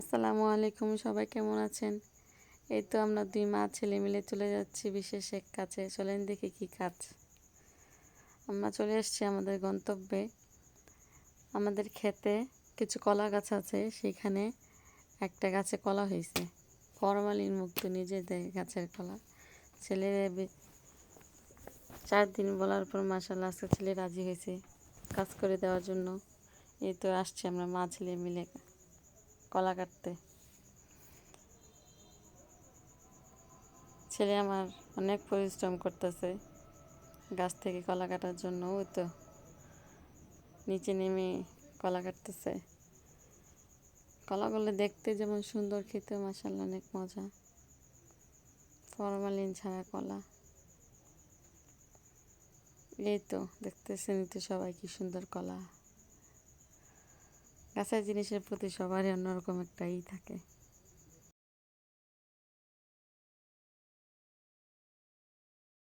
আসসালামু আলাইকুম, সবাই কেমন আছেন? এই তো আমরা দুই মা ছেলে মিলে চলে যাচ্ছি বিশেষ এক কাজে। চলেন দেখি কি কাজ। আমরা চলে এসেছি আমাদের গন্তব্যে। আমাদের ক্ষেতে কিছু কলা গাছ আছে, সেখানে একটা গাছে কলা হয়েছে, ফরমালিন মুক্ত নিজেদের গাছের কলা। ছেলেরা 4 দিন বলার পর মাশাআল্লাহ আজকে ছেলে রাজি হয়েছে কাজ করে দেওয়ার জন্য। এই তো আসছি আমরা মা ছেলে মিলে কলা কাটতে। ছেলে আমার অনেক পরিশ্রম করতেছে গাছ থেকে কলা কাটার জন্য। ওই তো নিচে নেমে কলা কাটতেছে। কলাগুলো দেখতে যেমন সুন্দর, খেতে মাশাআল্লাহ অনেক মজা। ফরমালিন ছাড়া কলা। এই তো দেখতেছেন তো সবাই কি সুন্দর কলা। গাছের জিনিসের প্রতি সবারই অন্যরকম একটা থাকে।